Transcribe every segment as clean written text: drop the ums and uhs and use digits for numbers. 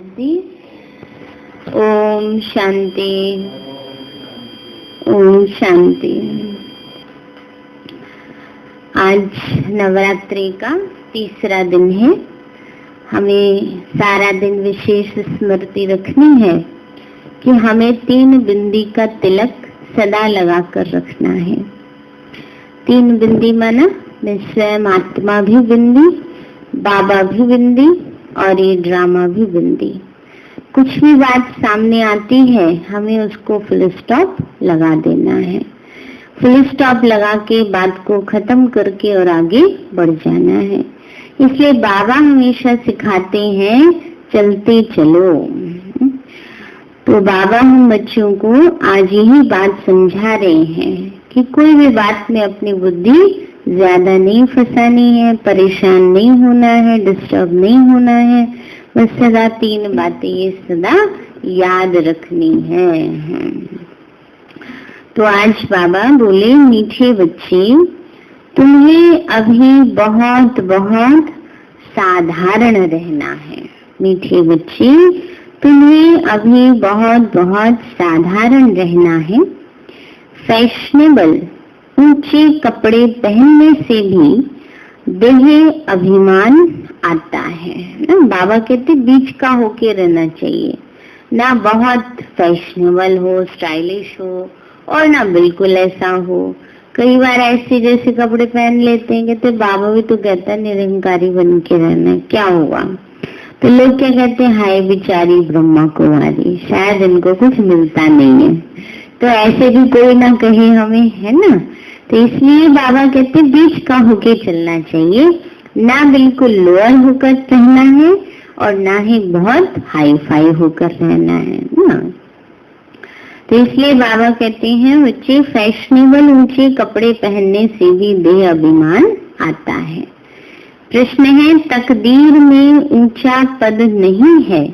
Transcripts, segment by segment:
शांति। ओम शांति, ओम शांति। आज नवरात्रि का तीसरा दिन है। हमें सारा दिन विशेष स्मृति रखनी है कि हमें 3 बिंदी का तिलक सदा लगा कर रखना है। 3 बिंदी माना मैं स्वयं आत्मा भी बिंदी, बाबा भी बिंदी और ये ड्रामा भी बिंदी। कुछ भी बात सामने आती है हमें उसको फुल स्टॉप लगा देना है। फुल स्टॉप लगा के बात को खत्म करके और आगे बढ़ जाना है। इसलिए बाबा हमेशा सिखाते हैं चलते चलो। तो बाबा हम बच्चों को आज यही बात समझा रहे हैं कि कोई भी बात में अपनी बुद्धि ज्यादा नहीं फंसानी है, परेशान नहीं होना है, डिस्टर्ब नहीं होना है। बस सदा 3 बातें ये सदा याद रखनी है। तो आज बाबा बोले, मीठे बच्चे तुम्हें अभी बहुत बहुत साधारण रहना है। मीठे बच्चे तुम्हें अभी बहुत बहुत साधारण रहना है। फैशनेबल ऊंचे कपड़े पहनने से भी देह अभिमान आता है ना। बाबा कहते बीच का होके रहना चाहिए, ना बहुत फैशनेबल हो, स्टाइलिश हो और ना बिल्कुल ऐसा हो। कई बार ऐसे जैसे कपड़े पहन लेते हैं, कहते बाबा भी तो कहता निरंकारी बन के रहना, क्या हुआ? तो लोग क्या कहते हैं, हाय बेचारी ब्रह्मा कुमारी, शायद इनको कुछ मिलता नहीं है। तो ऐसे भी कोई ना कहे हमें, है ना। तो इसलिए बाबा कहते बीच का होके चलना चाहिए, ना बिल्कुल लोअर होकर रहना है और ना ही बहुत हाई फाई होकर रहना है ना। तो इसलिए बाबा कहते हैं बच्चे फैशनेबल ऊंचे कपड़े पहनने से भी देह अभिमान आता है। प्रश्न है, तकदीर में ऊंचा पद नहीं है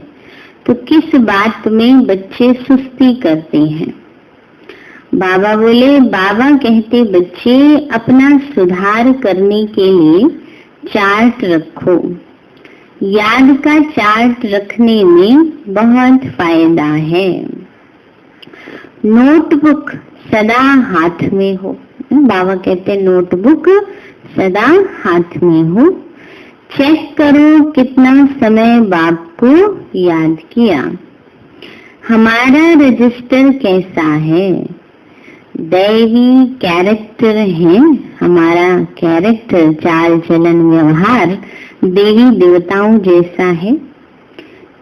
तो किस बात में बच्चे सुस्ती करते हैं? बाबा बोले, बाबा कहते बच्चे अपना सुधार करने के लिए चार्ट रखो। याद का चार्ट रखने में बहुत फायदा है। नोटबुक सदा हाथ में हो। बाबा कहते नोटबुक सदा हाथ में हो। चेक करो कितना समय बाप को याद किया। हमारा रजिस्टर कैसा है? दैवी कैरेक्टर है। हमारा कैरेक्टर, चाल चलन व्यवहार देवी देवताओं जैसा है।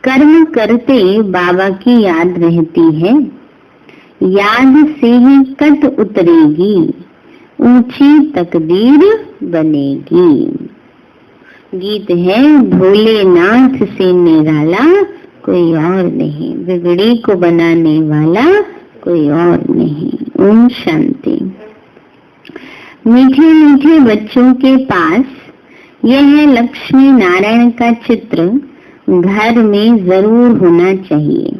कर्म करते बाबा की याद रहती है। याद से ही कट उतरेगी, ऊंची तकदीर बनेगी। गीत है, भोलेनाथ से निराला कोई और नहीं, बिगड़ी को बनाने वाला कोई और नहीं। ओम शांति। मीठे मीठे बच्चों के पास यह लक्ष्मी नारायण का चित्र घर में जरूर होना चाहिए।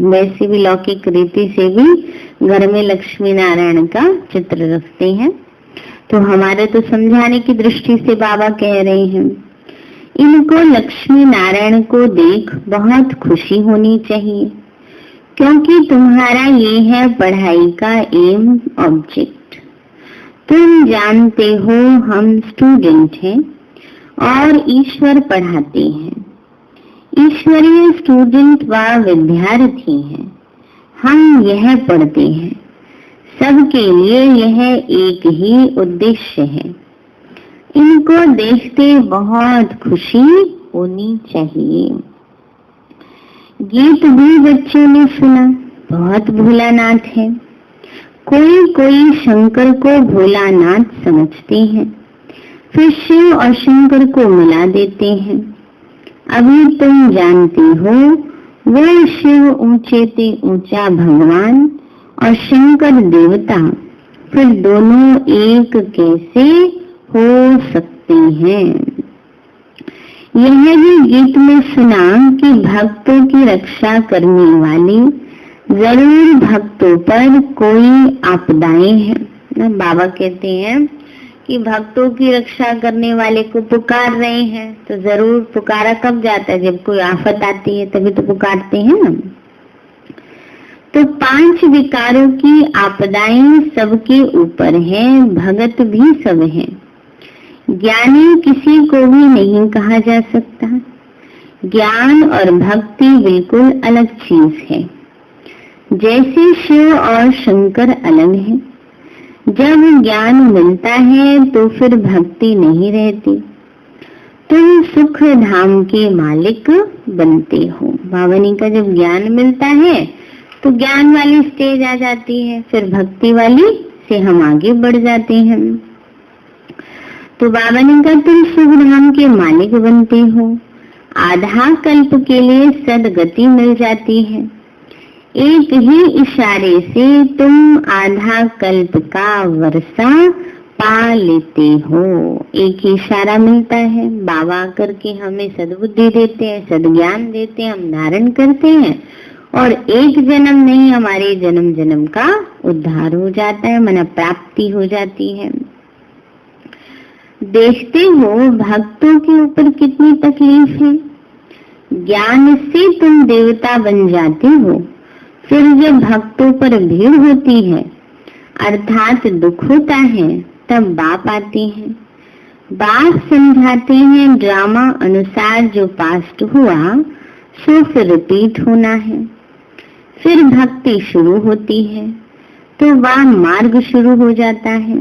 वैसे भी लौकिक रीति से भी घर में लक्ष्मी नारायण का चित्र रखते हैं। तो हमारे तो समझाने की दृष्टि से बाबा कह रहे हैं, इनको लक्ष्मी नारायण को देख बहुत खुशी होनी चाहिए, क्योंकि तुम्हारा ये है पढ़ाई का एम ऑब्जेक्ट। तुम जानते हो हम स्टूडेंट हैं और ईश्वर पढ़ाते हैं। ईश्वरीय स्टूडेंट व विद्यार्थी हैं। हम यह पढ़ते हैं, सबके लिए यह एक ही उद्देश्य है। इनको देखते बहुत खुशी होनी चाहिए। गीत भी बच्चों ने सुना, बहुत भोलानाथ है। कोई कोई शंकर को भोलानाथ समझते हैं, फिर शिव और शंकर को मिला देते हैं। अभी तुम जानते हो वो शिव ऊंचे से ऊंचा भगवान और शंकर देवता, फिर दोनों एक कैसे हो सकते हैं? यह भी गीत में सुना कि भक्तों की रक्षा करने वाली जरूर भक्तों पर कोई आपदाएं हैं ना। बाबा कहते हैं कि भक्तों की रक्षा करने वाले को पुकार रहे हैं, तो जरूर पुकारा कब जाता है, जब कोई आफत आती है तभी तो पुकारते हैं ना। तो 5 विकारों की आपदाएं सबके ऊपर हैं, भगत भी सब हैं। ज्ञानी किसी को भी नहीं कहा जा सकता। ज्ञान और भक्ति बिल्कुल अलग चीज है। जैसे शिव और शंकर अलग हैं। जब ज्ञान मिलता है तो फिर भक्ति नहीं रहती। तुम सुख धाम के मालिक बनते हो। बावनी का जब ज्ञान मिलता है तो ज्ञान वाली स्टेज आ जाती है, फिर भक्ति वाली से हम आगे बढ़ जाते हैं। तो बाबा ने कहा तुम सुख धाम के मालिक बनते हो। आधा कल्प के लिए सदगति मिल जाती है। एक ही इशारे से तुम आधा कल्प का वर्षा पा लेते हो। एक ही इशारा मिलता है, बाबा करके हमें सद्बुद्धि देते हैं, सद्ज्ञान देते हैं, हम धारण करते हैं और एक जन्म नहीं हमारे जन्म जन्म का उद्धार हो जाता है, मन प्राप्ति हो जाती है। देखते हो भक्तों के ऊपर कितनी तकलीफ है। ज्ञान से तुम देवता बन जाते हो, फिर जब भक्तों पर भीड़ होती है अर्थात दुख होता है तब बाप आते हैं। बाप समझाते हैं ड्रामा अनुसार जो पास्ट हुआ सो फिर रिपीट होना है। फिर भक्ति शुरू होती है तो वह मार्ग शुरू हो जाता है,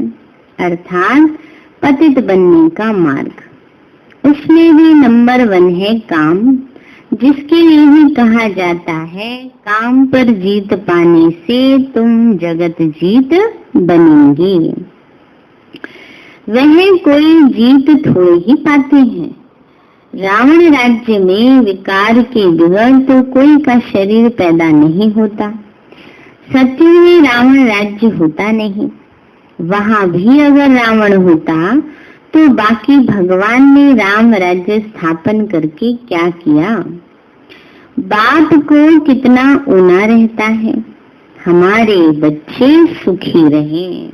अर्थात पतित बनने का मार्ग। उसमें भी नंबर 1 है काम, जिसके लिए भी कहा जाता है काम पर जीत पाने से तुम जगत जीत बनेंगे। वह कोई जीत थोड़े ही पाते हैं। रावण राज्य में विकार के बगैर तो कोई का शरीर पैदा नहीं होता। सत्य में रावण राज्य होता नहीं। वहां भी अगर रावण होता तो बाकी भगवान ने राम राज्य स्थापन करके क्या किया। बाप को कितना ऊना रहता है, हमारे बच्चे सुखी रहें।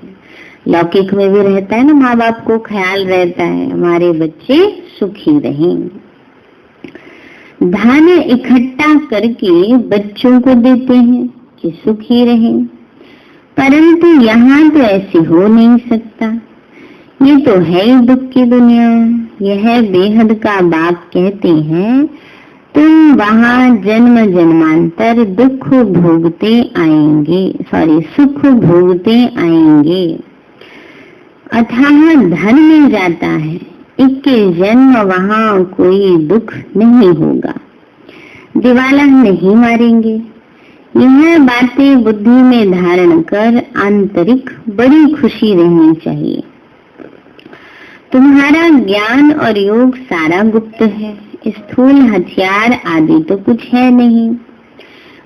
लौकिक में भी रहता है ना, माँ बाप को ख्याल रहता है हमारे बच्चे सुखी रहें। धन इकट्ठा करके बच्चों को देते हैं कि सुखी रहें, परंतु यहाँ तो ऐसे हो नहीं सकता। ये तो है ही दुख की दुनिया। यह बेहद का बाप कहते हैं तुम वहाँ जन्म जन्मांतर दुख भोगते आएंगे, सुख भोगते आएंगे। अथाह धन मिल जाता है, 21 जन्म वहाँ कोई दुख नहीं होगा, दिवाला नहीं मारेंगे। यह बातें बुद्धि में धारण कर आंतरिक बड़ी खुशी रहनी चाहिए। तुम्हारा ज्ञान और योग सारा गुप्त है, स्थूल हथियार आदि तो कुछ है नहीं।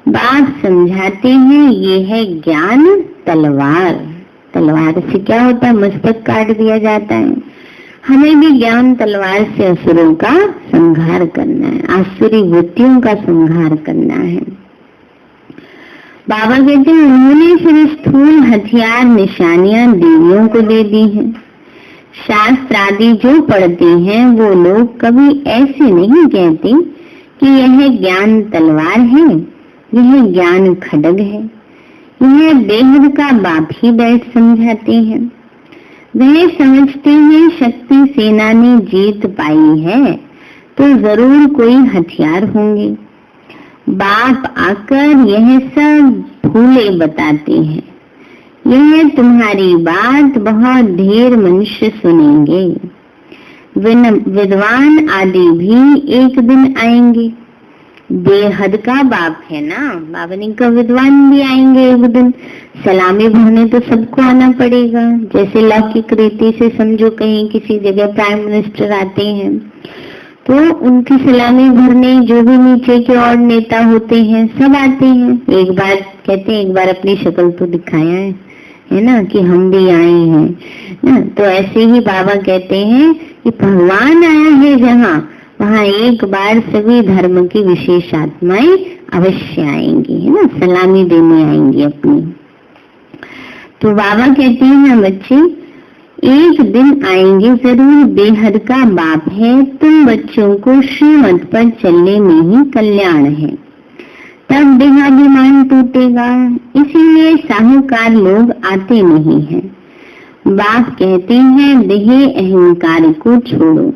बाप समझाते हैं ये है ज्ञान तलवार। तलवार से क्या होता है, मस्तक काट दिया जाता है। हमें भी ज्ञान तलवार से असुरों का संहार करना है, आसुरी वृत्तियों का संहार करना है। बाबा कहते हैं उन्होंने फिर स्थूल हथियार निशानियां देवियों को दे दी हैं। शास्त्र आदि जो पढ़ते हैं वो लोग कभी ऐसे नहीं कहते कि यह ज्ञान तलवार है, यह ज्ञान खड्ग है। यह बेहद का बाप ही बैठ समझाते हैं। वह समझते हैं शक्ति सेना ने जीत पाई है तो जरूर कोई हथियार होंगे। बाप आकर यह सब भूले बताते हैं। यह तुम्हारी बात बहुत ढेर मनुष्य सुनेंगे। विद्वान आदि भी एक दिन आएंगे। बेहद का बाप है ना, बाबा का विद्वान भी आएंगे एक दिन। सलामी भरने तो सबको आना पड़ेगा। जैसे लौकिक रीति से समझो कहीं किसी जगह प्राइम मिनिस्टर आते हैं तो उनकी सलामी भरने जो भी नीचे के और नेता होते हैं सब आते हैं। एक बार कहते हैं एक बार अपनी शक्ल तो दिखाया है ना कि हम भी आए हैं ना। तो ऐसे ही बाबा कहते हैं कि भगवान आया है जहाँ वहाँ एक बार सभी धर्म की विशेष आत्माएं अवश्य आएंगी, है ना, सलामी देने आएंगी अपनी। तो बाबा कहते हैं बच्चे एक दिन आएंगे जरूर, बेहद का बाप है, तुम बच्चों को श्रीमत पर चलने में ही कल्याण है, तब देहाभिमान टूटेगा। इसीलिए साहूकार लोग आते नहीं हैं। बाप कहते हैं देह अहंकार को छोड़ो।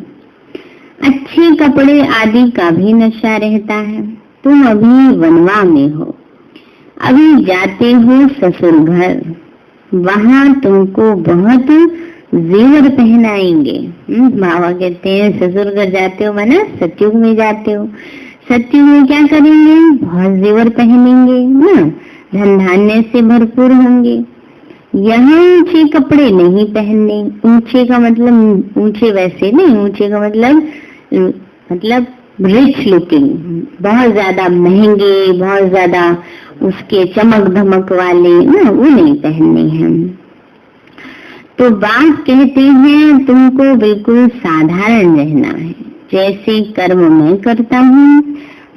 अच्छे कपड़े आदि का भी नशा रहता है। तुम अभी वनवा में हो, अभी जाते हो ससुर घर, वहां तुमको बहुत जेवर पहनाएंगे। बाबा कहते हैं ससुर घर जाते हो माना सतयुग में जाते हो। सतयुग में क्या करेंगे? बहुत जेवर पहनेंगे ना, धन धान्य से भरपूर होंगे। यहाँ ऊंचे कपड़े नहीं पहनने। ऊंचे का मतलब ऊंचे वैसे नहीं, ऊंचे का मतलब रिच लुकिंग, बहुत ज्यादा महंगे, बहुत ज्यादा उसके चमक धमक वाले ना, वो नहीं पहनने हैं। तो बाप कहते हैं तुमको बिल्कुल साधारण रहना है, जैसे कर्म मैं करता हूँ,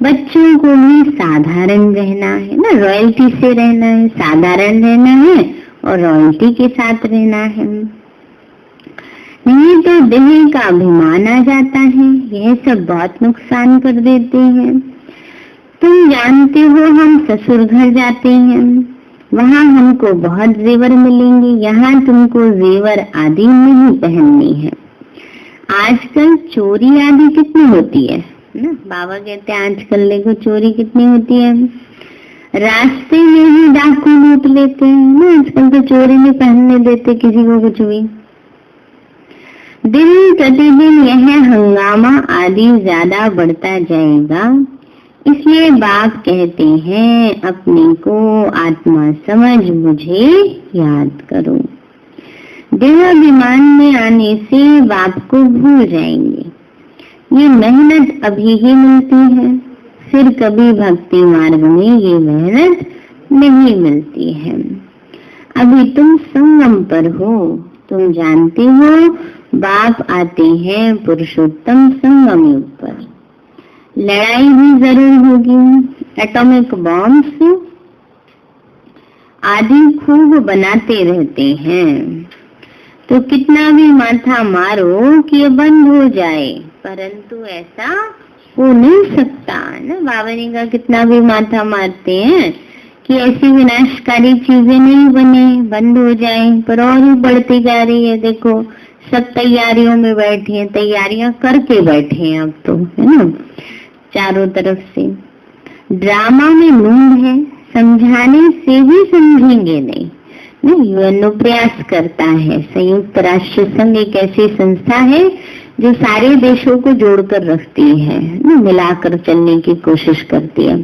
बच्चों को भी साधारण रहना है ना, रॉयल्टी से रहना है, साधारण रहना है और रॉयल्टी के साथ रहना है। नहीं तो देह का अभिमान आ जाता है, यह सब बहुत नुकसान कर देते हैं। तुम जानते हो हम ससुर घर जाते हैं, वहाँ हमको बहुत जेवर मिलेंगे, यहाँ तुमको जेवर आदि नहीं पहननी है। आजकल चोरी आदि कितनी होती है ना, बाबा कहते हैं आजकल देखो चोरी कितनी होती है, रास्ते में ही डाकू लूट लेते हैं ना। आजकल तो चोरी नहीं पहनने देते किसी को कुछ भी। दिन प्रतिदिन यह हंगामा आदि ज्यादा बढ़ता जाएगा। इसलिए बाप कहते हैं अपने को आत्मा समझ मुझे याद करो। देहाभिमान में आने से बाप को भूल जाएंगे। ये मेहनत अभी ही मिलती है, फिर कभी भक्ति मार्ग में ये मेहनत नहीं मिलती है। अभी तुम संगम पर हो, तुम जानते हो बाप आते हैं पुरुषोत्तम संगम युग पर। लड़ाई भी जरूर होगी, एटॉमिक बॉम्ब्स आदि खूब बनाते रहते हैं, तो कितना भी माथा मारो कि ये बंद हो जाए, परंतु ऐसा हो नहीं सकता ना। बाबा ने कहा कितना भी माथा मारते हैं कि ऐसी विनाशकारी चीजें नहीं बने, बंद हो जाए, पर और ही बढ़ती जा रही है। देखो सब तैयारियों में बैठे हैं, तैयारियां करके बैठे हैं अब तो, है ना, चारों तरफ से। ड्रामा में मूड है, समझाने से भी समझेंगे नहीं। यूएनओ प्रयास करता है, संयुक्त राष्ट्र संघ एक ऐसी संस्था है जो सारे देशों को जोड़कर रखती है, मिलाकर चलने की कोशिश करती है,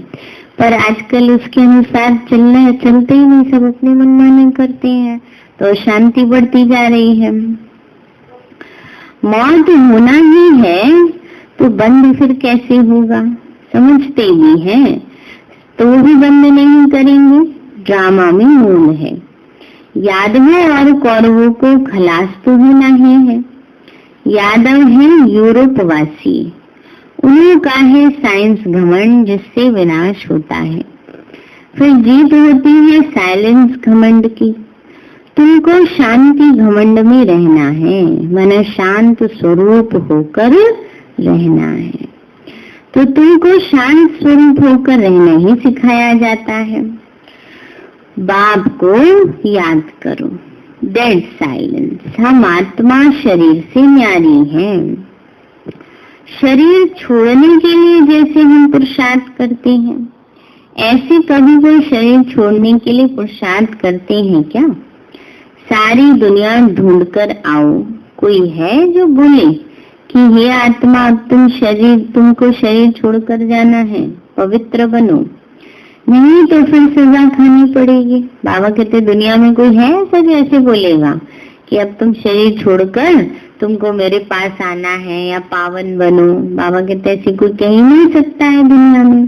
पर आजकल उसके अनुसार चलते ही नहीं, सब अपने मनमाने करते हैं, तो शांति बढ़ती जा रही है। मौत होना ही है तो बंद फिर कैसे होगा, समझते भी हैं तो वो भी बंद नहीं करेंगे। ड्रामा में मूल है। यादवों और कौरवों को खलास तो होना ही है। यादव हैं यूरोप वासी, उन्हीं का है साइंस घमंड जिससे विनाश होता है, फिर जीत होती है साइलेंस घमंड की। तुमको शांति घमंड में रहना है, मन शांत स्वरूप होकर रहना है, तो तुमको शांत स्वरूप होकर रहना ही सिखाया जाता है। बाप को याद करो, डेड साइलेंस। हम आत्मा शरीर से न्यारी हैं। शरीर छोड़ने के लिए जैसे हम पुरुषार्थ करते हैं, ऐसे कभी कोई शरीर छोड़ने के लिए पुरुषार्थ करते हैं क्या? सारी दुनिया ढूंढ कर आओ, कोई है जो बोले कि हे आत्मा तुमको शरीर छोड़कर जाना है, पवित्र बनो? नहीं तो फिर सजा खानी पड़ेगी। बाबा कहते दुनिया में कोई है ऐसा जो ऐसे बोलेगा कि अब तुम शरीर छोड़कर तुमको मेरे पास आना है या पावन बनो? बाबा कहते ऐसी कोई कह ही नहीं सकता है दुनिया में।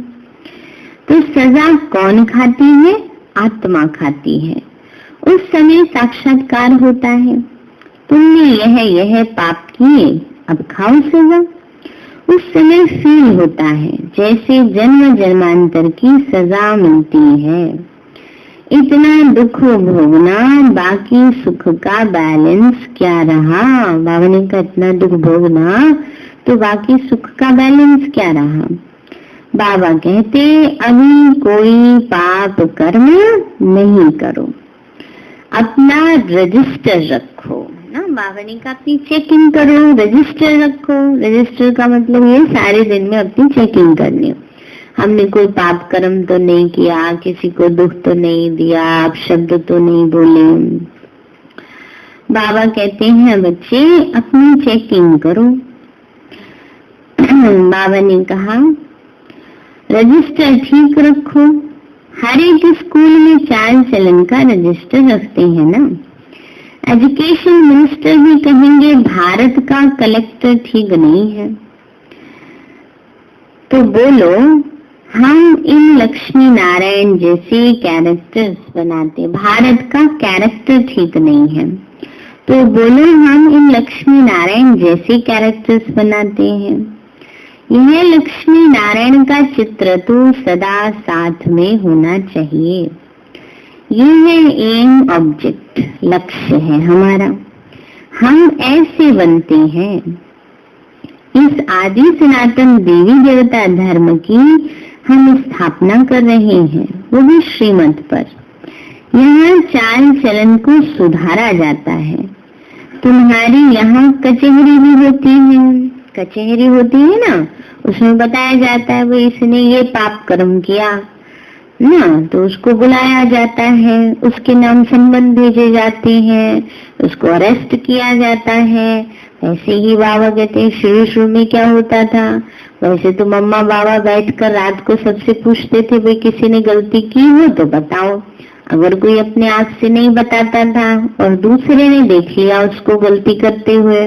तो सजा कौन खाती है? आत्मा खाती है। उस समय साक्षात्कार होता है, तुमने यह पाप किए, अब खाओ सजा। उस समय फील होता है जैसे जन्म जन्मांतर की सजा मिलती है। इतना दुख भोगना, बाकी सुख का बैलेंस क्या रहा। बाबा ने कहा इतना दुख भोगना तो बाकी सुख का बैलेंस क्या रहा। बाबा कहते अभी कोई पाप कर्म नहीं करो, अपना रजिस्टर रखो ना। बाबा ने कहा अपनी चेकिंग करो, रजिस्टर रखो। रजिस्टर का मतलब ये सारे दिन में अपनी चेकिंग करनी। हमने कोई पाप कर्म तो नहीं किया, किसी को दुख तो नहीं दिया, अपशब्द तो नहीं बोले। बाबा कहते हैं बच्चे अपनी चेकिंग करो। बाबा ने कहा रजिस्टर ठीक रखो। हर एक स्कूल में चाल चलन का रजिस्टर रखते हैं ना। एजुकेशन मिनिस्टर भी कहेंगे भारत का कलेक्टर ठीक नहीं है, तो बोलो हम इन लक्ष्मी नारायण जैसे कैरेक्टर्स बनाते। भारत का कैरेक्टर ठीक नहीं है, तो बोलो हम इन लक्ष्मी नारायण जैसे कैरेक्टर्स बनाते हैं। यह लक्ष्मी नारायण का चित्र तो सदा साथ में होना चाहिए। ये है एम ऑब्जेक्ट, लक्ष्य है हमारा। हम ऐसे बनते हैं। इस आदि सनातन देवी देवता धर्म की हम स्थापना कर रहे हैं, वो भी श्रीमत पर। यहाँ चाल चलन को सुधारा जाता है। तुम्हारी यहाँ कचहरी भी होती है, कचहरी होती है ना, उसमें बताया जाता है वो इसने ये पाप कर्म किया ना, तो उसको बुलाया जाता है, उसके नाम संबंध भेजे जाते हैं, उसको अरेस्ट किया जाता है। ऐसे ही बाबा कहते हैं शुरू में क्या होता था, वैसे तो मम्मा बाबा बैठकर रात को सबसे पूछते थे भाई किसी ने गलती की हो तो बताओ। अगर कोई अपने आप से नहीं बताता था और दूसरे ने देख लिया उसको गलती करते हुए,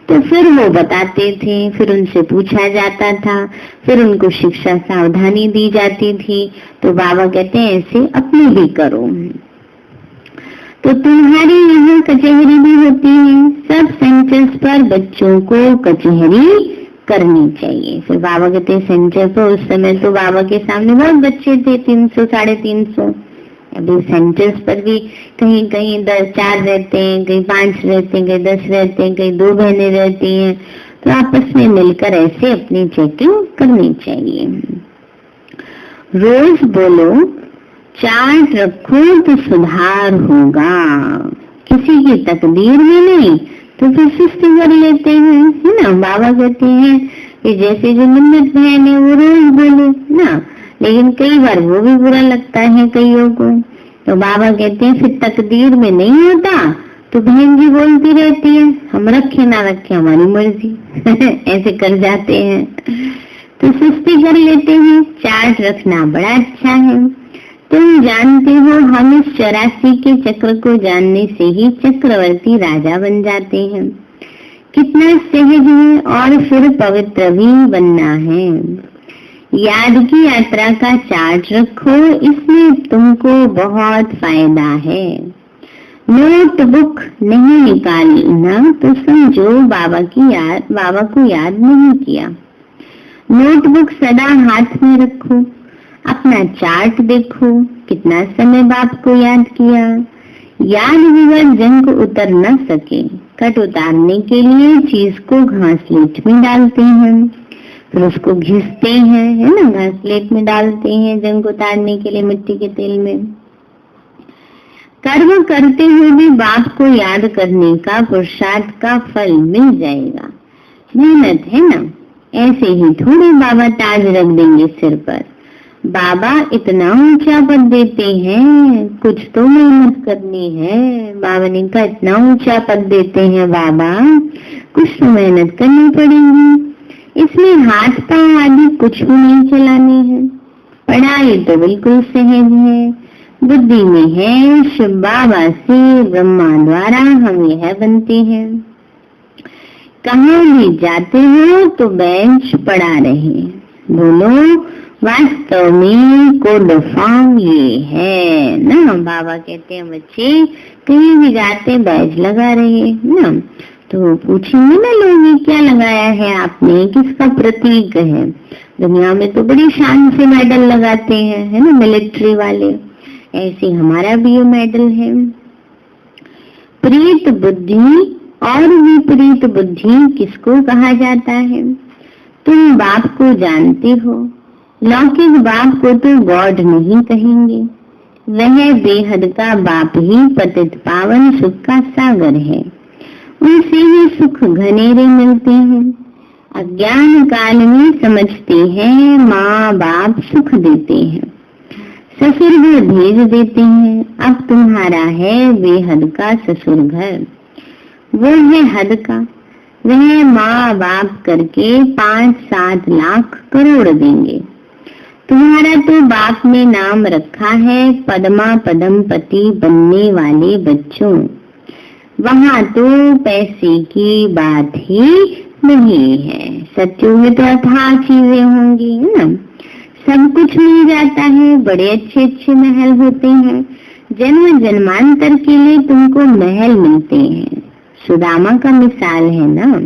तो फिर वो बताते थे, फिर उनसे पूछा जाता था, फिर उनको शिक्षा सावधानी दी जाती थी। तो बाबा कहते हैं ऐसे अपने भी करो। तो तुम्हारी यहाँ कचहरी भी होती है, सब सेंटर्स पर बच्चों को कचहरी करनी चाहिए। फिर बाबा कहते हैं सेंटर पर, उस समय तो बाबा के सामने बहुत बच्चे थे, 300 350। अभी सेंटर्स पर भी कहीं कहीं 4 रहते हैं, कहीं 5 रहते हैं, कहीं 10 रहते हैं, कहीं 2 बहनें रहती हैं। तो आपस में मिलकर ऐसे अपनी चेकिंग करनी चाहिए। रोज बोलो चार्ट रखो तो सुधार होगा। किसी की तकदीर में नहीं तो फिर सुस्ती कर लेते हैं, है ना। बाबा कहते हैं कि जैसे जो निमित बहन है वो रोज बोले ना, लेकिन कई बार वो भी बुरा लगता है कईयों को। तो बाबा कहते हैं फिर तकदीर में नहीं होता तो बहन जी बोलती रहती है हम रखे ना रखे हमारी मर्जी ऐसे कर जाते हैं, तो सुस्ती कर लेते हैं। चार्ट रखना बड़ा अच्छा है। तुम जानते हो हम इस 84 के चक्र को जानने से ही चक्रवर्ती राजा बन जाते हैं। कितना सहज है और फिर पवित्र भी बनना है। याद की यात्रा का चार्ट रखो, इसमें तुमको बहुत फायदा है। नोटबुक नहीं निकालना तो समझो बाबा को याद नहीं किया। नोटबुक सदा हाथ में रखो, अपना चार्ट देखो कितना समय बाप को याद किया। याद विवर जंग उतर न सके, कट उतारने के लिए चीज को घासलेट में डालते हैं, फिर उसको घिसते हैं, है ना, घासलेट में डालते हैं जंग उतारने के लिए मिट्टी के तेल में। कर्म करते हुए भी बाप को याद करने का पुरुषार्थ का फल मिल जाएगा। मेहनत है ना, ऐसे ही थोड़े बाबा ताज रख देंगे सिर पर। बाबा इतना ऊंचा पद देते हैं, कुछ तो मेहनत करनी है। बाबा ने कहा इतना ऊंचा पद देते हैं बाबा, कुछ तो मेहनत करनी पड़ेगी। इसमें हाथ पांव आदि कुछ भी नहीं चलाने हैं। पढ़ाई तो बिल्कुल सहज है, बुद्धि में है शिव बाबा से ब्रह्मा द्वारा हम यह बनते हैं। कहाँ भी जाते हो तो बेंच पड़ा रहे, बोलो वास्तव में कोड फॉर्म ये है ना। बाबा कहते हैं बच्चे कहीं भी जाते बैज लगा रहे ना, तो पूछेंगे ना लोग ये क्या लगाया है आपने, किसका प्रतीक है। दुनिया में तो बड़ी शान से मेडल लगाते हैं, है ना, मिलिट्री वाले। ऐसे हमारा भी मेडल है। प्रीत बुद्धि और विपरीत बुद्धि किसको कहा जाता है? तुम बाप को जानते हो, लौकिक बाप को तो गॉड नहीं कहेंगे, वह बेहद का बाप ही पतित पावन सुख का सागर है, उनसे ही सुख घनेरे मिलते हैं। अज्ञान काल में समझते हैं माँ बाप सुख देते हैं, ससुर घर भेज देते हैं, अब तुम्हारा है बेहद का ससुर घर, वो है हद का, वह माँ बाप करके 5-7 लाख करोड़ देंगे। तुम्हारा तो बाप ने नाम रखा है पद्मा पदम पति बनने वाले बच्चों, वहाँ तो पैसे की बात ही नहीं है। सत्युग में तो अथाह चीजें होंगी ना, सब कुछ मिल जाता है, बड़े अच्छे अच्छे महल होते हैं, जन्म जन्मांतर के लिए तुमको महल मिलते हैं। सुदामा का मिसाल है ना।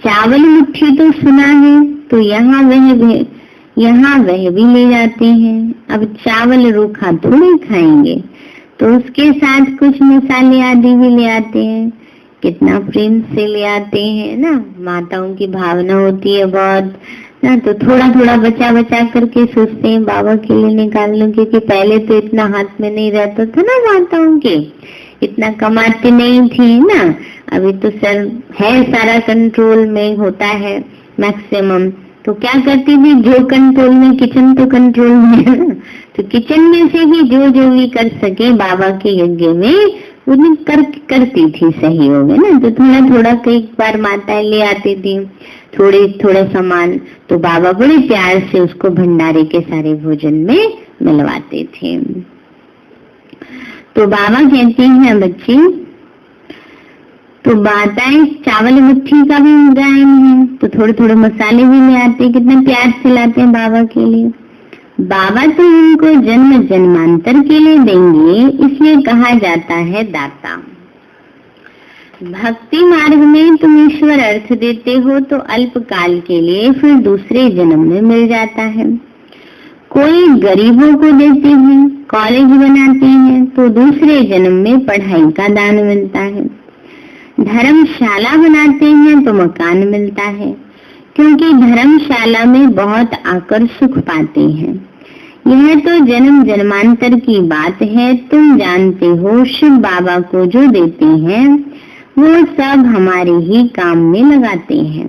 चावल मुट्ठी तो सुना है, तो यहाँ वह भी ले जाते हैं। अब चावल रूखा थोड़े खाएंगे, तो उसके साथ कुछ मसाले आदि भी ले आते हैं, कितना प्रेम से ले आते हैं ना। माताओं की भावना होती है बहुत ना, तो थोड़ा थोड़ा बचा बचा करके सोचते हैं बाबा के लिए निकाल लो, क्योंकि पहले तो इतना हाथ में नहीं रहता था ना, माताओं के इतना कमाते नहीं थी ना। अभी तो सर है सारा कंट्रोल में होता है मैक्सिमम, तो क्या करती थी, जो कंट्रोल में, किचन तो कंट्रोल में है, तो किचन में से भी जो भी कर सके बाबा के यज्ञ में उन्हें करती थी सहयोग, है ना। तो थोड़ा थोड़ा कई बार माताएं ले आती थी थोड़े सामान, तो बाबा बड़े प्यार से उसको भंडारे के सारे भोजन में मिलवाते थे। तो बाबा कहते हैं बच्चे, तो माताएं चावल मुट्ठी का भी गायन है, तो थोड़े थोड़े मसाले भी ले आते हैं, कितने प्यार से लाते हैं बाबा के लिए। बाबा तो उनको जन्म जन्मांतर के लिए देंगे, इसलिए कहा जाता है दाता। भक्ति मार्ग में तुम ईश्वर अर्थ देते हो तो अल्प काल के लिए, फिर दूसरे जन्म में मिल जाता है। कोई गरीबों को देते हैं, कॉलेज बनाते हैं, तो दूसरे जन्म में पढ़ाई का दान मिलता है। धर्मशाला बनाते हैं तो मकान मिलता है, क्योंकि धर्मशाला में बहुत आकर सुख पाते हैं। यह तो जन्म जन्मांतर की बात है। तुम जानते हो शिव बाबा को जो देते हैं वो सब हमारे ही काम में लगाते हैं।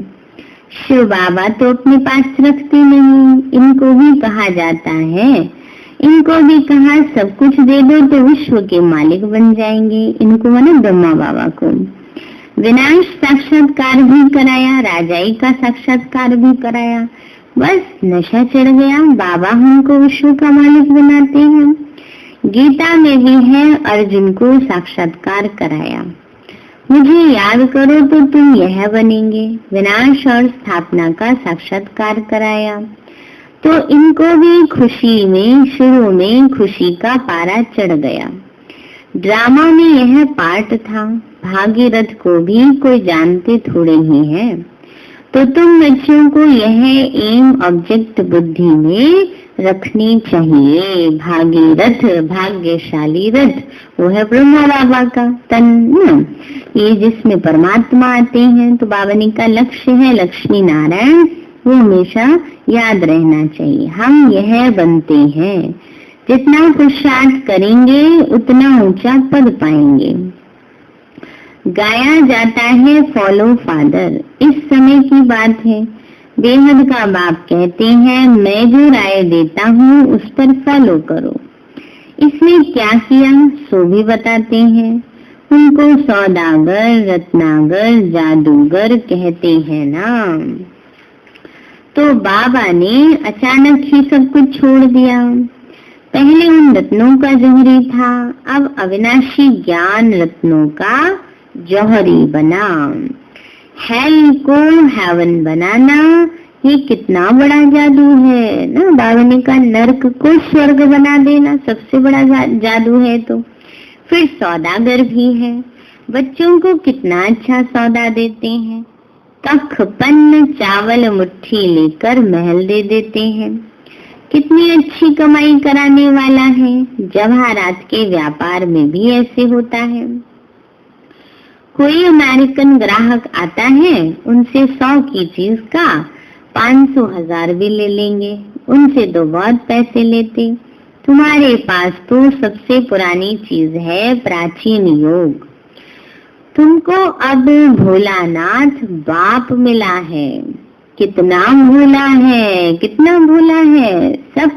शिव बाबा तो अपने पास रखते नहीं, इनको भी कहा जाता है, इनको भी कहा सब कुछ दे दो तो विश्व के मालिक बन जाएंगे। इनको माने ब्रह्मा बाबा को विनाश साक्षात्कार भी कराया, राजाई का साक्षात्कार भी कराया, बस नशा चढ़ गया, बाबा हमको विश्व का मालिक बनाते हैं। गीता में भी है, अर्जुन को साक्षात्कार कराया, मुझे याद करो तो तुम यह बनेंगे। विनाश और स्थापना का साक्षात्कार कराया, तो इनको भी खुशी में, शुरू में खुशी का पारा चढ़ गया। ड्रामा में यह पार्ट था, भागीरथ को भी कोई जानते थोड़े ही है। तो तुम बच्चों को यह एम ऑब्जेक्ट बुद्धि में रखनी चाहिए। भागीरथ, भाग्यशाली रथ, वो है ब्रह्मा बाबा का तन, ये जिसमें परमात्मा आते हैं। तो बाबा ने का लक्ष्य है लक्ष्मी नारायण, वो हमेशा याद रहना चाहिए। हम यह बनते हैं, जितना पुरुषार्थ करेंगे उतना ऊंचा पद पाएंगे। गाया जाता है फॉलो फादर। इस समय की बात है, बेहद का बाप कहते हैं मैं जो राय देता हूँ उस पर फॉलो करो। इसने क्या किया सो भी बताते हैं। उनको सौदागर, रत्नागर, जादूगर कहते हैं ना। तो बाबा ने अचानक ही सब कुछ छोड़ दिया। पहले उन रत्नों का जौहरी था, अब अविनाशी ज्ञान रत्नों का जौहरी बना। हेल को हेवन बनाना, ये कितना बड़ा जादू है ना। बाबा ने कहा नर्क को स्वर्ग बना देना सबसे बड़ा जादू है। तो फिर सौदागर भी है, बच्चों को कितना अच्छा सौदा देते हैं। कख पन्न चावल मुट्ठी लेकर महल दे देते हैं। कितनी अच्छी कमाई कराने वाला है। जवाहरात के व्यापार में भी ऐसे होता है। कोई अमेरिकन ग्राहक आता है, उनसे 100 की चीज का 500 1000 भी ले लेंगे, उनसे तो बहुत पैसे लेते। तुम्हारे पास तो सबसे पुरानी चीज है, प्राचीन योग। तुमको अब भोलानाथ बाप मिला है। कितना भोला है, कितना भोला है। सब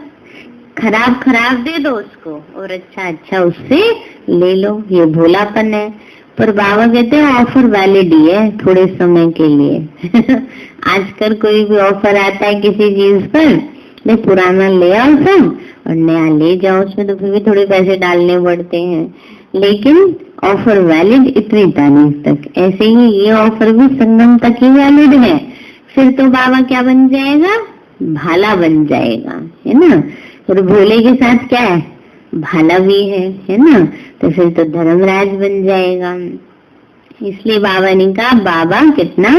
खराब खराब दे दो उसको और अच्छा अच्छा उससे ले लो, ये भोलापन है। पर बाबा कहते हैं ऑफर वैलिड ही है, थोड़े समय के लिए। आजकल कोई भी ऑफर आता है किसी चीज पर, ले पुराना ले आओ सब और नया ले जाओ, उसमें तो फिर भी थोड़े पैसे डालने पड़ते हैं, लेकिन ऑफर वैलिड इतनी तारीख तक। ऐसे ही ये ऑफर भी संगम तक ही वैलिड है। फिर तो बाबा क्या बन जाएगा, भाला बन जाएगा, है ना। और भोले के साथ क्या है, भाला भी है ना। तो फिर तो धर्मराज बन जाएगा। इसलिए बाबा ने कहा बाबा कितना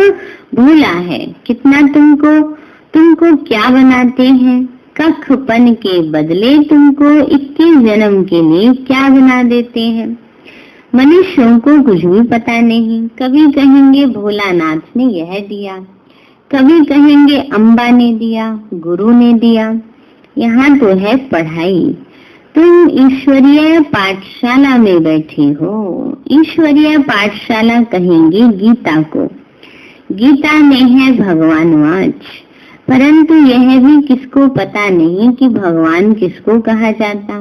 भोला है, कितना तुमको क्या बनाते हैं। कखपन के बदले तुमको 21 जन्म के लिए क्या बना देते हैं। मनुष्यों को कुछ भी पता नहीं। कभी कहेंगे भोलानाथ ने यह दिया, कभी कहेंगे अम्बा ने दिया, गुरु ने दिया। यहाँ तो है पढ़ाई। तुम ईश्वरीय पाठशाला में बैठे हो। ईश्वरीय पाठशाला कहेंगे गीता को। गीता में है भगवानवाच, परंतु यह भी किसको पता नहीं कि भगवान किसको कहा जाता।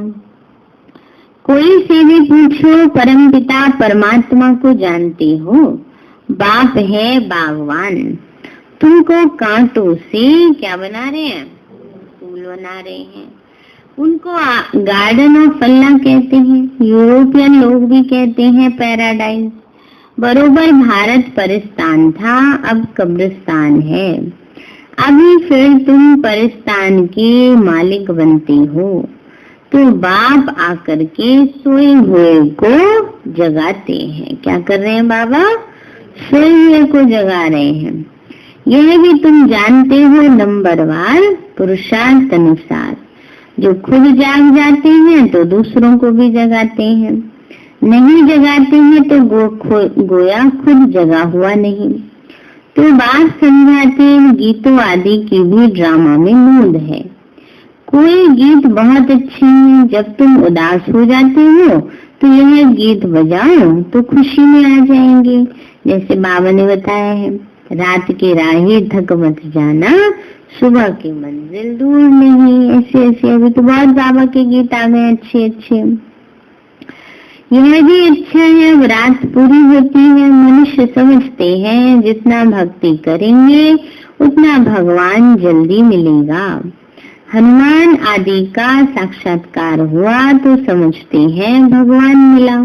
कोई से भी पूछो, परमपिता परमात्मा को जानते हो। बाप है बागवान, तुमको कांटों से क्या बना रहे हैं, फूल बना रहे हैं। उनको गार्डन ऑफ अल्लाह कहते हैं। यूरोपियन लोग भी कहते हैं पैराडाइज। बरोबर भारत परिस्तान था, अब कब्रिस्तान है। अभी फिर तुम परिस्तान के मालिक बनते हो। तो बाप आकर के सोए हुए को जगाते हैं। क्या कर रहे हैं बाबा, सोए हुए को जगा रहे हैं। यह भी तुम जानते हो नंबरवार पुरुषार्थ अनुसार। जो खुद जाग जाते हैं तो दूसरों को भी जगाते हैं, नहीं जगाते हैं तो गोया खुद जगा हुआ नहीं। तो बात समझाते गीतों आदि की भी ड्रामा में मूड है। कोई गीत बहुत अच्छे हैं, जब तुम उदास हो जाते हो तो यह गीत बजाओ तो खुशी में आ जाएंगे। जैसे बाबा ने बताया है, रात के राही थक मत जाना, सुबह की मंजिल दूर नहीं। ऐसे ऐसे अभी तो बहुत बाबा के गीत आ गए अच्छे अच्छे। यह भी अच्छा है, अब रात पूरी होती है। मनुष्य समझते हैं जितना भक्ति करेंगे उतना भगवान जल्दी मिलेगा। हनुमान आदि का साक्षात्कार हुआ तो समझते हैं भगवान मिला।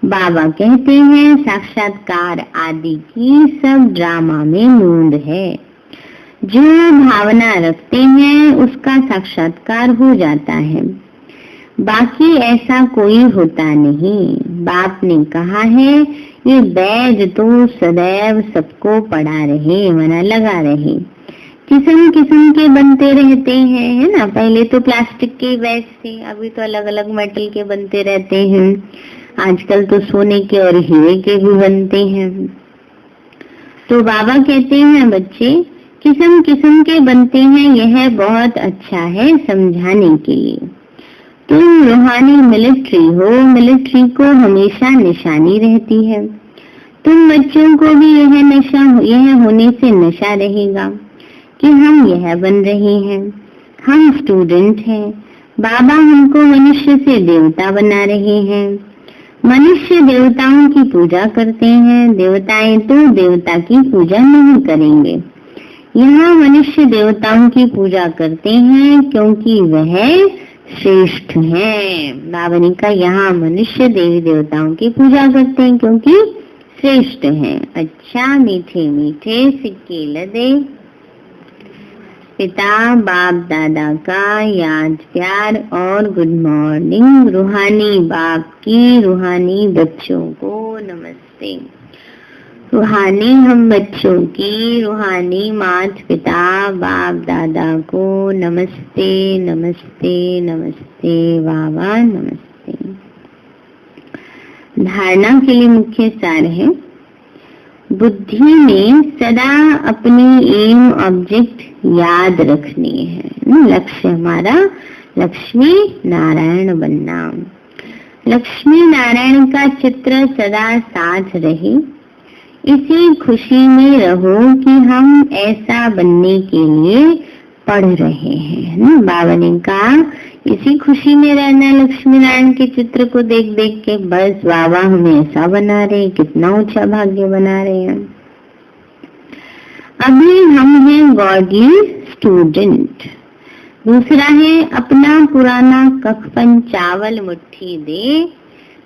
बाबा कहते हैं साक्षात्कार आदि की सब ड्रामा में मूंद है। जो भावना रखते हैं उसका साक्षात्कार हो जाता है, बाकी ऐसा कोई होता नहीं। बाप ने कहा है ये वैद तो सदैव सबको पड़ा रहे, मना लगा रहे। किस्म किस्म के बनते रहते हैं, है ना। पहले तो प्लास्टिक के वैद थे, अभी तो अलग अलग मेटल के बनते रहते हैं। आजकल तो सोने के और हीरे के भी बनते हैं। तो बाबा कहते हैं बच्चे किस्म किस्म के बनते हैं, यह बहुत अच्छा है समझाने के लिए। तुम रूहानी मिलिट्री हो, मिलिट्री को हमेशा निशानी रहती है। तुम बच्चों को भी यह होने से नशा रहेगा कि हम यह बन रहे हैं, हम स्टूडेंट हैं। बाबा हमको मनुष्य से देवता बना रहे हैं। मनुष्य देवताओं की पूजा करते हैं, देवताएं तो देवता की पूजा नहीं करेंगे। यहाँ मनुष्य देवताओं की पूजा करते हैं क्योंकि वह श्रेष्ठ हैं। बाबा ने कहा यहाँ मनुष्य देवी देवताओं की पूजा करते हैं क्योंकि श्रेष्ठ हैं। अच्छा मीठे मीठे सिक्के लदे पिता बाप दादा का याद प्यार और गुड मॉर्निंग। रूहानी बाप की रूहानी बच्चों को नमस्ते। रूहानी हम बच्चों की रूहानी माता पिता बाप दादा को नमस्ते नमस्ते नमस्ते बाबा नमस्ते। धारणा के लिए मुख्य सार है, बुद्धि में सदा अपनी एम ऑब्जेक्ट याद रखनी है। लक्ष्य हमारा लक्ष्मी नारायण बनना। लक्ष्मी नारायण का चित्र सदा साथ रहे, इसी खुशी में रहो कि हम ऐसा बनने के लिए पढ़ रहे हैं ना। बाबा ने कहा इसी खुशी में रहना, लक्ष्मी नारायण के चित्र को देख देख के, बस बाबा हमें ऐसा बना रहे हैं, कितना ऊंचा भाग्य बना रहे हैं। अभी हम हैं गॉडली स्टूडेंट। दूसरा है अपना पुराना कफन चावल मुट्ठी दे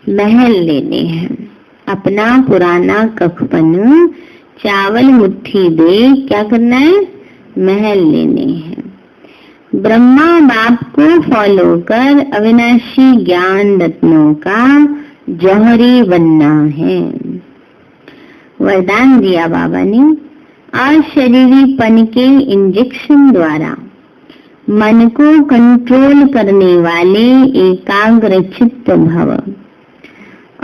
महल लेने हैं। अपना पुराना कफन चावल मुट्ठी दे क्या करना है, महल लेने हैं। ब्रह्मा बाप को फॉलो कर अविनाशी ज्ञान रत्नों का जौहरी बनना है। वरदान दिया बाबा ने, अशरीरीपन के इंजेक्शन द्वारा मन को कंट्रोल करने वाले एकाग्र चित्त भव।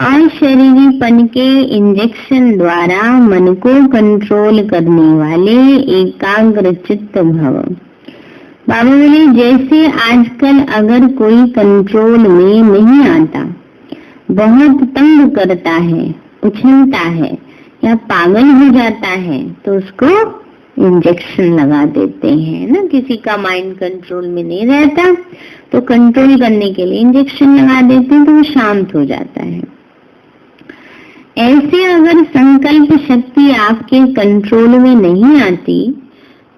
अशरीरीपन के इंजेक्शन द्वारा मन को कंट्रोल करने वाले एकाग्र चित्त भव। बाबा बोले जैसे आजकल अगर कोई कंट्रोल में नहीं आता, बहुत तंग करता है, उछलता है या पागल हो जाता है, तो उसको इंजेक्शन लगा देते हैं ना। किसी का माइंड कंट्रोल में नहीं रहता तो कंट्रोल करने के लिए इंजेक्शन लगा देते हैं, तो वो शांत हो जाता है। ऐसे अगर संकल्प शक्ति आपके कंट्रोल में नहीं आती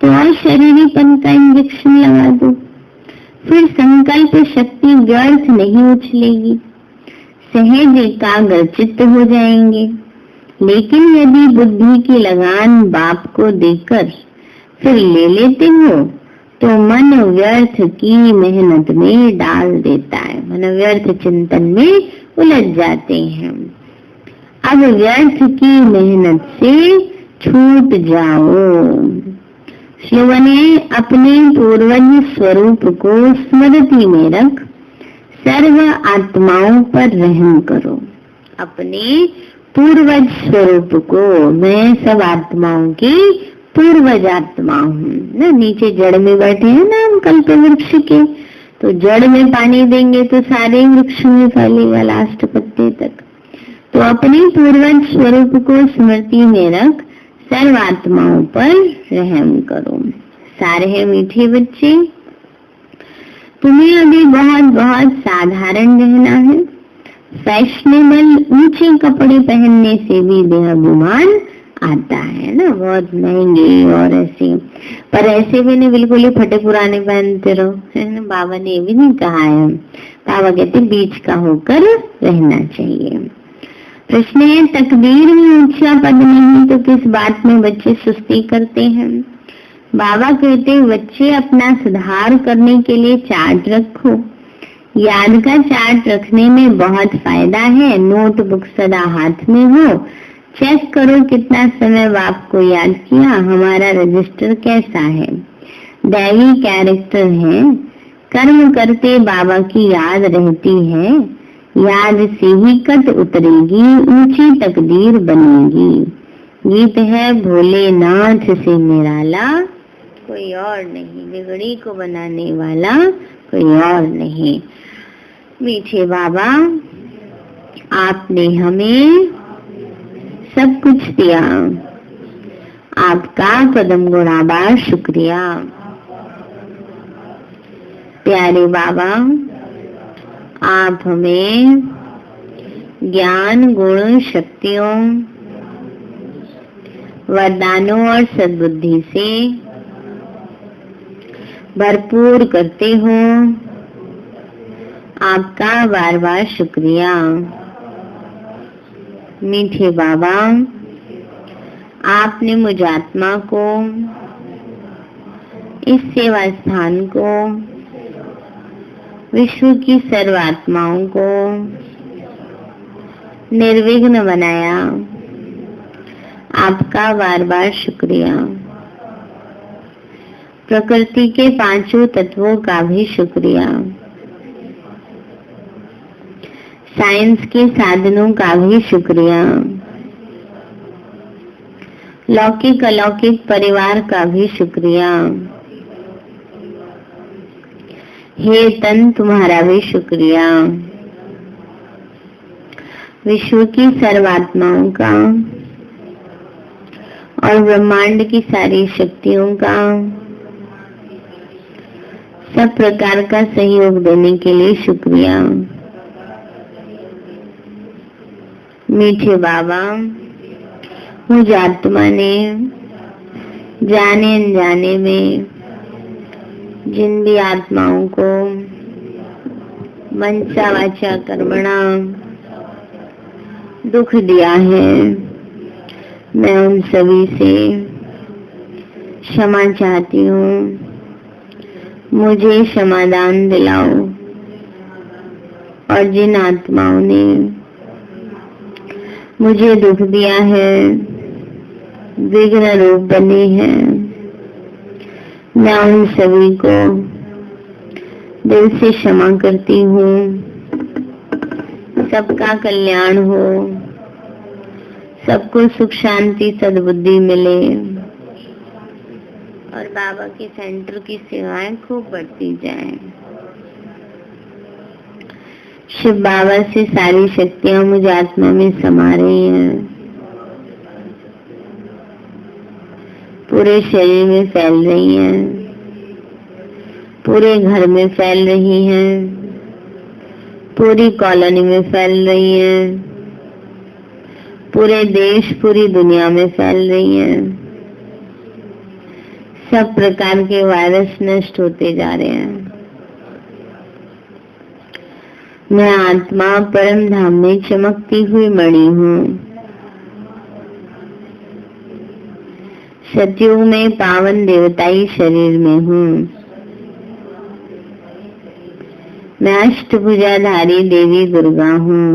तो अशरीरीपन का इंजेक्शन लगा दो, फिर संकल्प शक्ति व्यर्थ नहीं उछलेगी, सहज एकाग्र चित्त हो जाएंगे। लेकिन यदि बुद्धि की लगान बाप को देकर फिर ले लेते हो तो मन व्यर्थ की मेहनत में डाल देता है, मन व्यर्थ चिंतन में उलझ जाते हैं। अब व्यर्थ की मेहनत से छूट जाओ। श्लोगन है, अपने पूर्वज स्वरूप को स्मृति में रख सर्व आत्माओं पर रहम करो। अपने पूर्वज स्वरूप को, मैं सब आत्माओं की पूर्वज आत्मा हूँ ना। नीचे जड़ में बैठे हैं ना हम कल्प वृक्ष के, तो जड़ में पानी देंगे तो सारे वृक्ष में फैलेगा लास्ट पत्ते तक। तो अपने पूर्वज स्वरूप को स्मृति में रख सर्व आत्माओं पर रहम करो। सारे हैं मीठे बच्चे, तुम्हें अभी बहुत बहुत साधारण रहना है। फैशनेबल ऊंचे कपड़े पहनने से भी देहाभिमान आता है ना, बहुत महंगे और ऐसे, पर ऐसे भी नहीं बिल्कुल ही फटे पुराने पहनते रहो, है ना। बाबा ने ये भी नहीं कहा है, बाबा कहते बीच का होकर रहना चाहिए। प्रश्न है, तकदीर में ऊंचा पद नहीं तो किस बात में बच्चे सुस्ती करते हैं। बाबा कहते बच्चे अपना सुधार करने के लिए चार्ट रखो। याद का चार्ट रखने में बहुत फायदा है। नोटबुक सदा हाथ में हो, चेक करो कितना समय बाप को याद किया, हमारा रजिस्टर कैसा है। दैवी कैरेक्टर है, कर्म करते बाबा की याद रहती है, याद से ही कट उतरेगी, ऊंची तकदीर बनेगी। गीत है, भोलेनाथ से निराला कोई और नहीं, बिगड़ी को बनाने वाला कोई और नहीं। मीठे बाबा, आपने हमें सब कुछ दिया, आपका कदम गुणाबार शुक्रिया। प्यारे बाबा, आप हमें ज्ञान गुण शक्तियों वरदानों और सद्बुद्धि से भरपूर करते हो, आपका बार बार शुक्रिया। मीठे बाबा, आपने मुझ आत्मा को, इस सेवा स्थान को, विश्व की सर्व आत्माओं को निर्विघ्न बनाया। आपका बार बार शुक्रिया। प्रकृति के पांचों तत्वों का भी शुक्रिया। साइंस के साधनों का भी शुक्रिया। लौकिक अलौकिक परिवार का भी शुक्रिया। हे तन, तुम्हारा भी शुक्रिया। विश्व की सर्वात्माओं का और ब्रह्मांड की सारी शक्तियों का, सब प्रकार का सहयोग देने के लिए शुक्रिया। मीठे बाबा, मुझ आत्मा ने जाने अनजाने में जिन भी आत्माओं को मनसा वाचा कर्मणा दुख दिया है, मैं उन सभी से क्षमा चाहती हूँ। मुझे क्षमादान दिलाओ। और जिन आत्माओं ने मुझे दुख दिया है, विघ्न रूप बने हैं, मैं उन सभी को दिल से क्षमा करती हूँ। सबका कल्याण हो, सबको सुख शांति सद्बुद्धि मिले और बाबा के सेंटर की सेवाएं खूब बढ़ती जाएं। शिव बाबा से सारी शक्तियां मुझ आत्मा में समा रही हैं, पूरे शरीर में फैल रही हैं, पूरे घर में फैल रही हैं, पूरी कॉलोनी में फैल रही हैं, पूरे देश पूरी दुनिया में फैल रही हैं। सब प्रकार के वायरस नष्ट होते जा रहे हैं। मैं आत्मा परम धाम में चमकती हुई मणि हूँ। सतयुग में पावन देवताई शरीर में हूँ। मैं अष्टभुजाधारी देवी दुर्गा हूँ।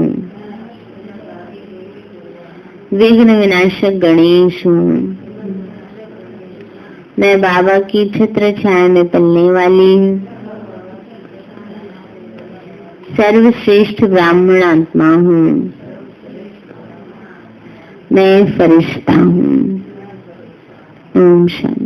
विघ्न विनाशक गणेश हूँ। मैं बाबा की छत्र छाया में पलने वाली सर्वश्रेष्ठ ब्राह्मण आत्मा हूँ। मैं फरिश्ता हूँ। ओम शांति।